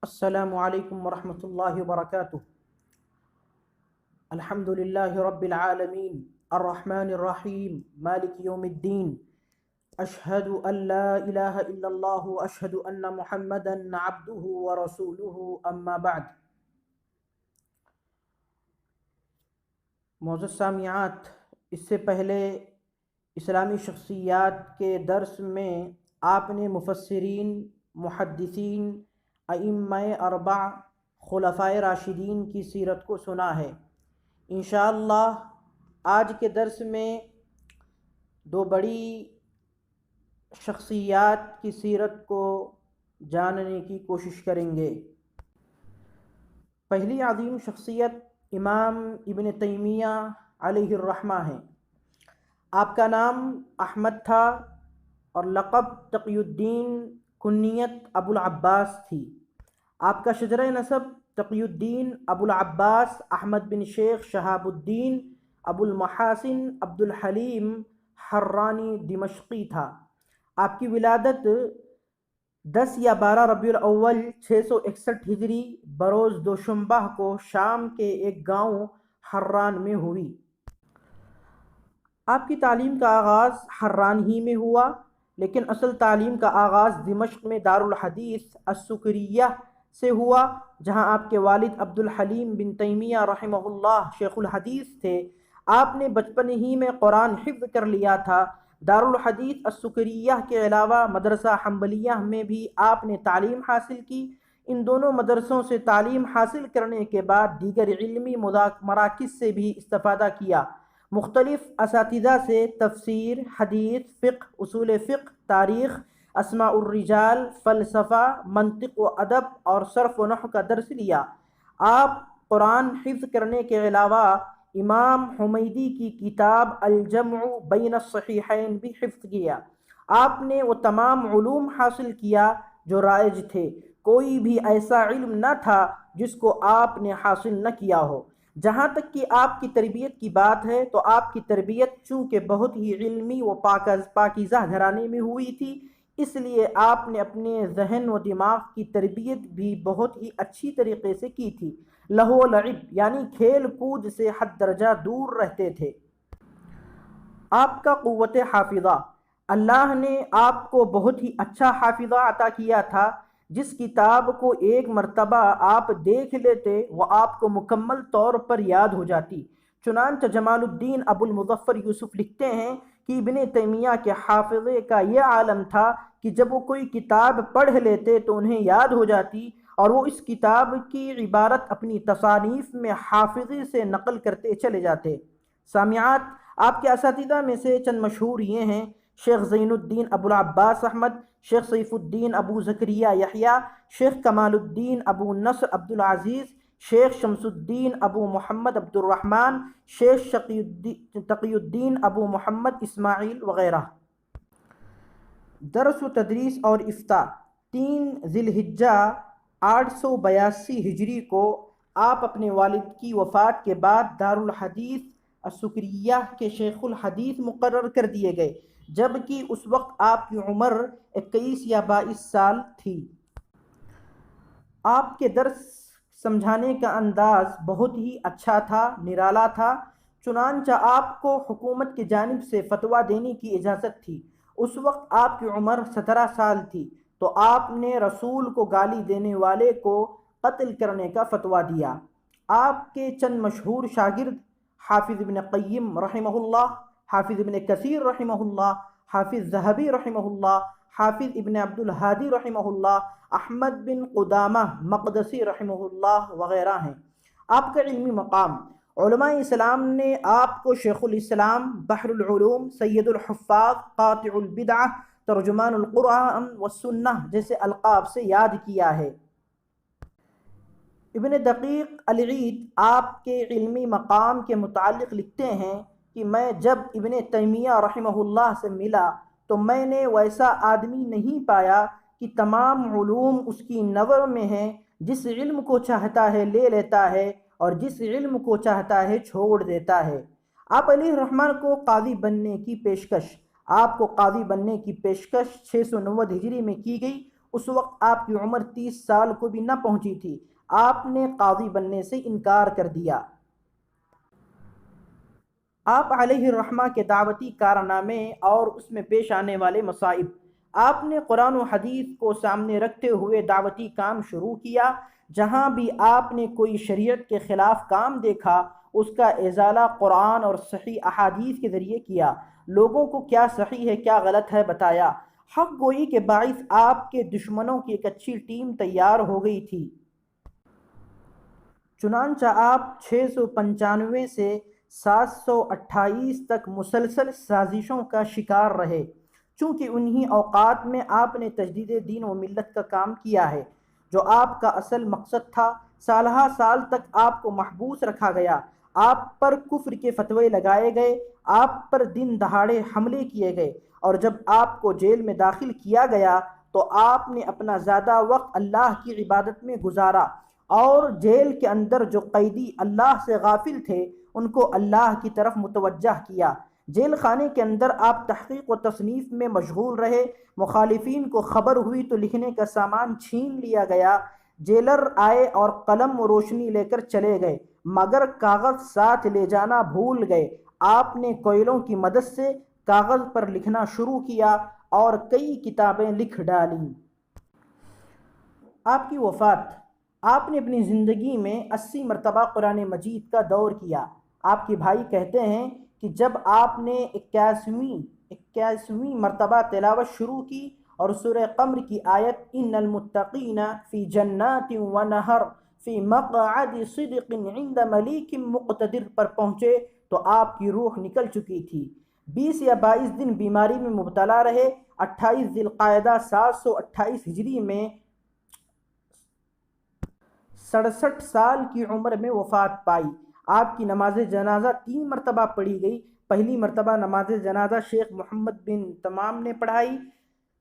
السلام علیکم ورحمۃ اللہ وبرکاتہ۔ الحمد للہ رب العالمین الرحمن الرحیم مالک یوم الدین، اشہد ان لا الہ الا اللہ واشہد ان محمدا عبدہ ورسولہ، اما بعد۔ معزز سامعات، اس سے پہلے اسلامی شخصیات کے درس میں آپ نے مفسرین، محدثین، ائمہ اربع، خلفائے راشدین کی سیرت کو سنا ہے۔ انشاءاللہ آج کے درس میں دو بڑی شخصیات کی سیرت کو جاننے کی کوشش کریں گے۔ پہلی عظیم شخصیت امام ابن تیمیہ علیہ الرحمہ ہے۔ آپ کا نام احمد تھا اور لقب تقی الدین، کنیت ابو العباس تھی۔ آپ کا شجرہ نسب تقی الدین ابو العباس احمد بن شیخ شہاب الدین ابو المحاسن عبد الحلیم حرانی دمشقی تھا۔ آپ کی ولادت 10 یا 12 ربیع الاول 661 ہجری بروز دوشنبہ کو شام کے ایک گاؤں حران میں ہوئی۔ آپ کی تعلیم کا آغاز حران ہی میں ہوا، لیکن اصل تعلیم کا آغاز دمشق میں دارالحدیث السکریہ سے ہوا، جہاں آپ کے والد عبد الحلیم بن تیمیہ رحمہ اللہ شیخ الحدیث تھے۔ آپ نے بچپن ہی میں قرآن حفظ کر لیا تھا۔ دارالحدیث السکریہ کے علاوہ مدرسہ حنبلیہ میں بھی آپ نے تعلیم حاصل کی۔ ان دونوں مدرسوں سے تعلیم حاصل کرنے کے بعد دیگر علمی مراکز سے بھی استفادہ کیا۔ مختلف اساتذہ سے تفسیر، حدیث، فقہ، اصول فقہ، تاریخ، اسماء الرجال، فلسفہ، منطق و ادب اور صرف و نحو کا درس لیا۔ آپ قرآن حفظ کرنے کے علاوہ امام حمیدی کی کتاب الجمع بین الصحیحین بھی حفظ کیا۔ آپ نے وہ تمام علوم حاصل کیا جو رائج تھے۔ کوئی بھی ایسا علم نہ تھا جس کو آپ نے حاصل نہ کیا ہو۔ جہاں تک کہ آپ کی تربیت کی بات ہے تو آپ کی تربیت چونکہ بہت ہی علمی و پاکیزہ گھرانے میں ہوئی تھی، اس لیے آپ نے اپنے ذہن و دماغ کی تربیت بھی بہت ہی اچھی طریقے سے کی تھی۔ لہو و لعب یعنی کھیل کود سے حد درجہ دور رہتے تھے۔ آپ کا قوت حافظہ، اللہ نے آپ کو بہت ہی اچھا حافظہ عطا کیا تھا۔ جس کتاب کو ایک مرتبہ آپ دیکھ لیتے وہ آپ کو مکمل طور پر یاد ہو جاتی۔ چنانچہ جمال الدین ابو المظفر یوسف لکھتے ہیں کہ ابن تیمیہ کے حافظے کا یہ عالم تھا کہ جب وہ کوئی کتاب پڑھ لیتے تو انہیں یاد ہو جاتی، اور وہ اس کتاب کی عبارت اپنی تصانیف میں حافظے سے نقل کرتے چلے جاتے۔ سامعات، آپ کے اساتذہ میں سے چند مشہور یہ ہیں: شیخ زین الدین ابو العباس احمد، شیخ سیف الدین ابو زکریا یحییٰ، شیخ کمال الدین ابو نصر عبد العزیز، شیخ شمس الدین ابو محمد عبد الرحمن، شیخ تقی الدین ابو محمد اسماعیل وغیرہ۔ درس و تدریس اور افتاء: 3 ذی الحجہ 882 ہجری کو آپ اپنے والد کی وفات کے بعد دارالحدیث السکریہ کے شیخ الحدیث مقرر کر دیے گئے، جبکہ اس وقت آپ کی عمر 21 یا 22 سال تھی۔ آپ کے درس سمجھانے کا انداز بہت ہی اچھا تھا، نرالا تھا۔ چنانچہ آپ کو حکومت کی جانب سے فتویٰ دینے کی اجازت تھی۔ اس وقت آپ کی عمر 17 سال تھی، تو آپ نے رسول کو گالی دینے والے کو قتل کرنے کا فتویٰ دیا۔ آپ کے چند مشہور شاگرد حافظ ابن قیم رحمہ اللہ، حافظ ابن کثیر رحمہ اللہ، حافظ ذہبی رحمہ اللہ، حافظ ابن عبد الہادی رحمہ اللہ، احمد بن قدامہ مقدسی رحمہ اللہ وغیرہ ہیں۔ آپ کا علمی مقام: علماء اسلام نے آپ کو شیخ الاسلام، بحر العلوم، سید الحفاظ، قاطع البدعہ، ترجمان القرآن والسنہ جیسے القاب سے یاد کیا ہے۔ ابن دقیق العید آپ کے علمی مقام کے متعلق لکھتے ہیں کہ میں جب ابن تیمیہ رحمہ اللہ سے ملا تو میں نے ویسا آدمی نہیں پایا کہ تمام علوم اس کی نظر میں ہیں، جس علم کو چاہتا ہے لے لیتا ہے اور جس علم کو چاہتا ہے چھوڑ دیتا ہے۔ آپ علیہ الرحمن کو قاضی بننے کی پیشکش 690 ہجری میں کی گئی۔ اس وقت آپ کی عمر 30 سال کو بھی نہ پہنچی تھی۔ آپ نے قاضی بننے سے انکار کر دیا۔ آپ علیہ الرحمہ کے دعوتی کارنامے اور اس میں پیش آنے والے مصائب۔ آپ نے قرآن و حدیث کو سامنے رکھتے ہوئے دعوتی کام شروع کیا۔ جہاں بھی آپ نے کوئی شریعت کے خلاف کام دیکھا، اس کا ازالہ قرآن اور صحیح احادیث کے ذریعے کیا۔ لوگوں کو کیا صحیح ہے کیا غلط ہے بتایا۔ حق گوئی کے باعث آپ کے دشمنوں کی ایک اچھی ٹیم تیار ہو گئی تھی۔ چنانچہ آپ 695 سے 728 تک مسلسل سازشوں کا شکار رہے۔ چونکہ انہی اوقات میں آپ نے تجدید دین و ملت کا کام کیا ہے، جو آپ کا اصل مقصد تھا۔ سالہ سال تک آپ کو محبوس رکھا گیا، آپ پر کفر کے فتوے لگائے گئے، آپ پر دن دہاڑے حملے کیے گئے، اور جب آپ کو جیل میں داخل کیا گیا تو آپ نے اپنا زیادہ وقت اللہ کی عبادت میں گزارا، اور جیل کے اندر جو قیدی اللہ سے غافل تھے ان کو اللہ کی طرف متوجہ کیا۔ جیل خانے کے اندر آپ تحقیق و تصنیف میں مشغول رہے۔ مخالفین کو خبر ہوئی تو لکھنے کا سامان چھین لیا گیا۔ جیلر آئے اور قلم و روشنی لے کر چلے گئے، مگر کاغذ ساتھ لے جانا بھول گئے۔ آپ نے کوئلوں کی مدد سے کاغذ پر لکھنا شروع کیا اور کئی کتابیں لکھ ڈالیں۔ آپ کی وفات۔ آپ نے اپنی زندگی میں 80 مرتبہ قرآن مجید کا دور کیا۔ آپ کے بھائی کہتے ہیں کہ جب آپ نے 81ویں مرتبہ تلاوت شروع کی اور سورہ قمر کی آیت ان المتقین فی جنات و نہر فی مقعد صدق عند ملیک مقتدر پر پہنچے تو آپ کی روح نکل چکی تھی۔ 20 یا 22 دن بیماری میں مبتلا رہے۔ 28 ذی القعدہ 728 ہجری میں 67 سال کی عمر میں وفات پائی۔ آپ کی نماز جنازہ 3 مرتبہ پڑھی گئی۔ پہلی مرتبہ نماز جنازہ شیخ محمد بن تمام نے پڑھائی،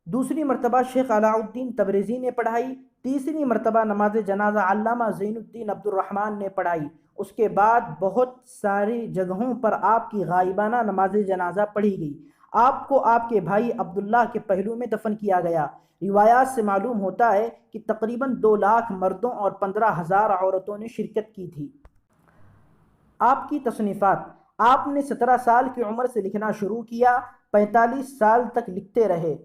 دوسری مرتبہ شیخ علاء الدین تبریزی نے پڑھائی، تیسری مرتبہ نماز جنازہ علامہ زین الدین عبد الرحمن نے پڑھائی۔ اس کے بعد بہت ساری جگہوں پر آپ کی غائبانہ نماز جنازہ پڑھی گئی۔ آپ کو آپ کے بھائی عبداللہ کے پہلو میں دفن کیا گیا۔ روایات سے معلوم ہوتا ہے کہ تقریباً 2 لاکھ مردوں اور 15,000 عورتوں نے شرکت کی تھی۔ آپ کی تصنیفات۔ آپ نے 17 سال کی عمر سے لکھنا شروع کیا، 45 سال تک لکھتے رہے،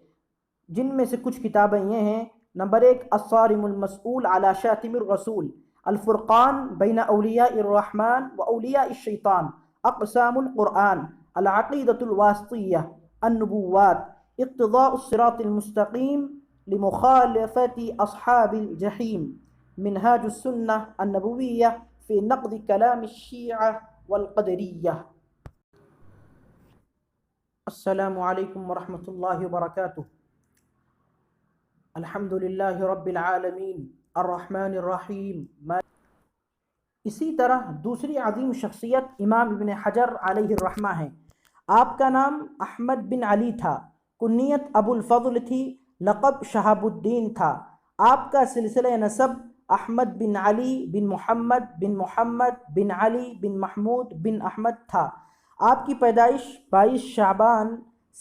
جن میں سے کچھ کتابیں یہ ہیں: نمبر 1 الصارم المسؤول علی شاتم الرسول، الفرقان بین اولیاء الرحمن و اولیاء الشیطان، اقسام القرآن، العقیدۃ الواسطیہ، النبوات، اقتضاء الصراط المستقیم لمخالفت اصحاب الجحیم، منہاج السنہ النبویہ فی نقد کلام الشیعہ والقدریہ۔ السلام علیکم ورحمۃ اللہ وبرکاتہ۔ الحمد للہ رب العالمین الرحمن الرحیم۔ اسی طرح دوسری عظیم شخصیت امام ابن حجر علیہ الرحمہ ہیں۔ آپ کا نام احمد بن علی تھا، کنیت ابو الفضل تھی، لقب شہاب الدین تھا۔ آپ کا سلسلہ نسب احمد بن علی بن محمد بن محمد بن علی بن محمود بن احمد تھا۔ آپ کی پیدائش 22 شعبان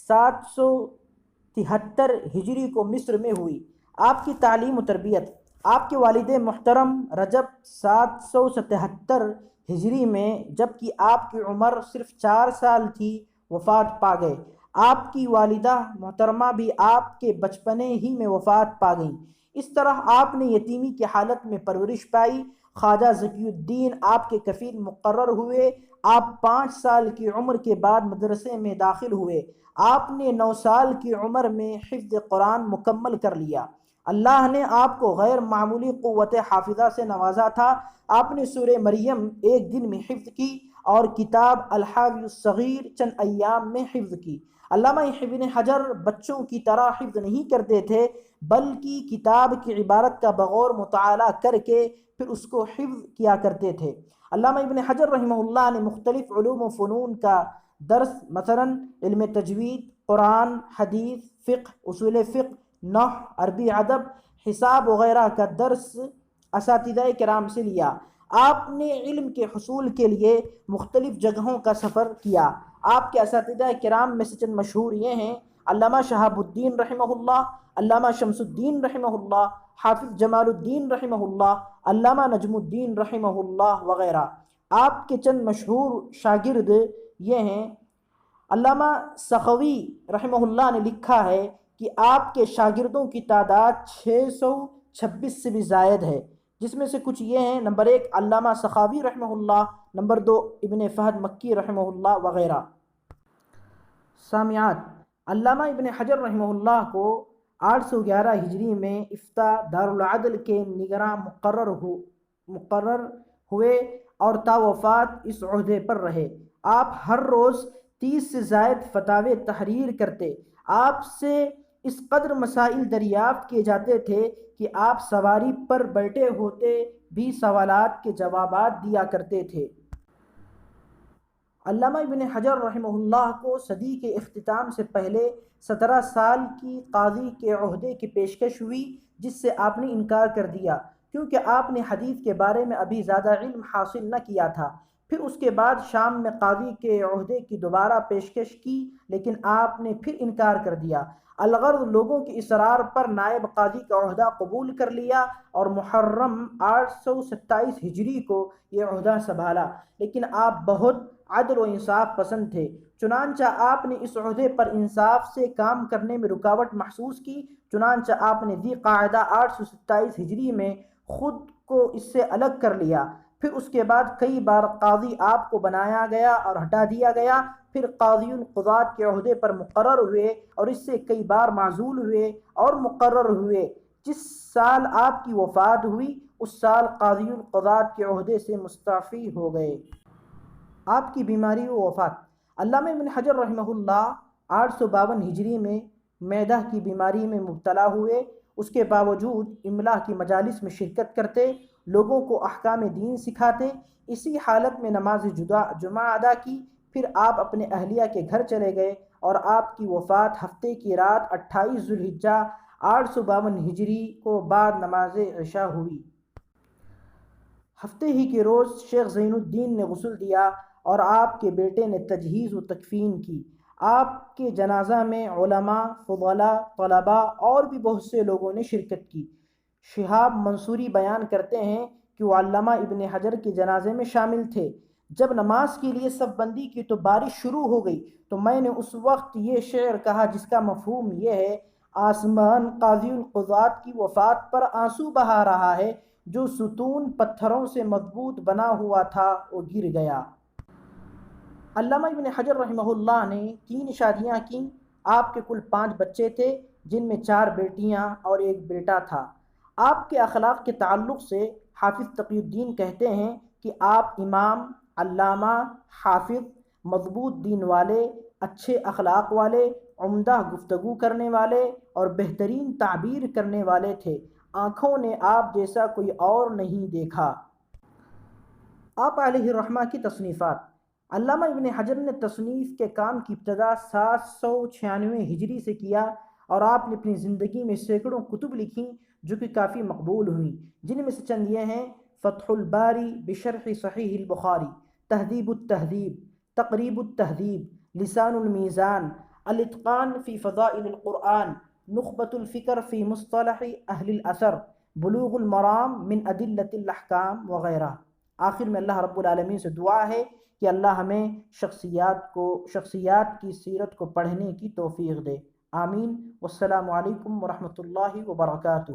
773 ہجری کو مصر میں ہوئی۔ آپ کی تعلیم و تربیت۔ آپ کے والد محترم رجب 777 ہجری میں جبکہ آپ کی عمر صرف 4 سال تھی وفات پا گئے۔ آپ کی والدہ محترمہ بھی آپ کے بچپنے ہی میں وفات پا گئیں۔ اس طرح آپ نے یتیمی کی حالت میں پرورش پائی۔ خواجہ ذکی الدین آپ کے کفیل مقرر ہوئے۔ آپ 5 سال کی عمر کے بعد مدرسے میں داخل ہوئے۔ آپ نے 9 سال کی عمر میں حفظ قرآن مکمل کر لیا۔ اللہ نے آپ کو غیر معمولی قوت حافظہ سے نوازا تھا۔ آپ نے سورہ مریم ایک دن میں حفظ کی اور کتاب الحاوی الصغیر چند ایام میں حفظ کی۔ علامہ ابن حجر بچوں کی طرح حفظ نہیں کرتے تھے، بلکہ کتاب کی عبارت کا بغور مطالعہ کر کے پھر اس کو حفظ کیا کرتے تھے۔ علامہ ابن حجر رحمہ اللہ نے مختلف علوم و فنون کا درس، مثلا علم تجوید، قرآن، حدیث، فقہ، اصول فقہ، نحو، عربی ادب، حساب وغیرہ کا درس اساتذہ کرام سے لیا۔ آپ نے علم کے حصول کے لیے مختلف جگہوں کا سفر کیا۔ آپ کے اساتذہ کرام میں سے چند مشہور یہ ہیں: علامہ شہاب الدین رحمہ اللہ، علامہ شمس الدین رحمہ اللہ، حافظ جمال الدین رحمہ اللہ، علامہ نجم الدین رحمہ اللہ وغیرہ۔ آپ کے چند مشہور شاگرد یہ ہیں: علامہ سخوی رحمہ اللہ نے لکھا ہے کہ آپ کے شاگردوں کی تعداد 626 سے بھی زائد ہے، جس میں سے کچھ یہ ہیں: نمبر 1 علامہ سخاوی رحمہ اللہ، نمبر 2 ابن فہد مکی رحمہ اللہ وغیرہ۔ سامعات، علامہ ابن حجر رحمہ اللہ کو 811 ہجری میں افتاء دارالعدل کے نگراں مقرر ہوئے اور تا وفات اس عہدے پر رہے۔ آپ ہر روز 30 سے زائد فتاوی تحریر کرتے۔ آپ سے اس قدر مسائل دریافت کیے جاتے تھے کہ آپ سواری پر بیٹھے ہوتے بھی سوالات کے جوابات دیا کرتے تھے۔ علامہ ابن حجر رحمہ اللہ کو صدی کے اختتام سے پہلے 17 سال کی قاضی کے عہدے کی پیشکش ہوئی، جس سے آپ نے انکار کر دیا کیونکہ آپ نے حدیث کے بارے میں ابھی زیادہ علم حاصل نہ کیا تھا۔ پھر اس کے بعد شام میں قاضی کے عہدے کی دوبارہ پیشکش کی، لیکن آپ نے پھر انکار کر دیا۔ الغرض لوگوں کے اصرار پر نائب قاضی کا عہدہ قبول کر لیا اور محرم 827 ہجری کو یہ عہدہ سنبھالا، لیکن آپ بہت عدل و انصاف پسند تھے، چنانچہ آپ نے اس عہدے پر انصاف سے کام کرنے میں رکاوٹ محسوس کی۔ چنانچہ آپ نے ذی قعدہ 827 ہجری میں خود کو اس سے الگ کر لیا۔ پھر اس کے بعد کئی بار قاضی آپ کو بنایا گیا اور ہٹا دیا گیا، پھر قاضی القضات کے عہدے پر مقرر ہوئے اور اس سے کئی بار معزول ہوئے اور مقرر ہوئے۔ جس سال آپ کی وفات ہوئی اس سال قاضی القضات کے عہدے سے مستعفی ہو گئے۔ آپ کی بیماری و وفات: علامہ ابن حجر رحمہ اللہ 852 ہجری میں معدہ کی بیماری میں مبتلا ہوئے۔ اس کے باوجود املا کی مجالس میں شرکت کرتے، لوگوں کو احکام دین سکھاتے۔ اسی حالت میں نماز جمعہ ادا کی، پھر آپ اپنے اہلیہ کے گھر چلے گئے اور آپ کی وفات ہفتے کی رات 28 ذو الحجہ 852 ہجری کو بعد نماز عشاء ہوئی۔ ہفتے ہی کے روز شیخ زین الدین نے غسل دیا اور آپ کے بیٹے نے تجہیز و تکفین کی۔ آپ کے جنازہ میں علماء، فضلاء، طلباء اور بھی بہت سے لوگوں نے شرکت کی۔ شہاب منصوری بیان کرتے ہیں کہ وہ علامہ ابن حجر کے جنازے میں شامل تھے۔ جب نماز کے لیے صف بندی کی تو بارش شروع ہو گئی، تو میں نے اس وقت یہ شعر کہا جس کا مفہوم یہ ہے: آسمان قاضی القضات کی وفات پر آنسو بہا رہا ہے، جو ستون پتھروں سے مضبوط بنا ہوا تھا وہ گر گیا۔ علامہ ابن حجر رحمہ اللہ نے 3 شادیاں کیں۔ آپ کے کل 5 بچے تھے، جن میں 4 بیٹیاں اور 1 بیٹا تھا۔ آپ کے اخلاق کے تعلق سے حافظ تقی الدین کہتے ہیں کہ آپ امام، علامہ، حافظ، مضبوط دین والے، اچھے اخلاق والے، عمدہ گفتگو کرنے والے اور بہترین تعبیر کرنے والے تھے۔ آنکھوں نے آپ جیسا کوئی اور نہیں دیکھا۔ آپ علیہ الرحمہ کی تصنیفات: علامہ ابن حجر نے تصنیف کے کام کی ابتدا 796 ہجری سے کیا اور آپ نے اپنی زندگی میں سینکڑوں کتب لکھیں جو کہ کافی مقبول ہوئیں، جن میں سے چند یہ ہیں: فتح الباری بشرح صحیح البخاری، تہذیب التہذیب، تقریب التہذیب، لسان المیزان، الاتقان فی فضائل القرآن، نخبۃ الفکر فی مصطلح اہل الاثر، بلوغ المرام من ادلۃ الاحکام وغیرہ۔ آخر میں اللہ رب العالمین سے دعا ہے کہ اللہ ہمیں شخصیات کی سیرت کو پڑھنے کی توفیق دے۔ آمین۔ والسلام علیکم ورحمۃ اللہ وبرکاتہ۔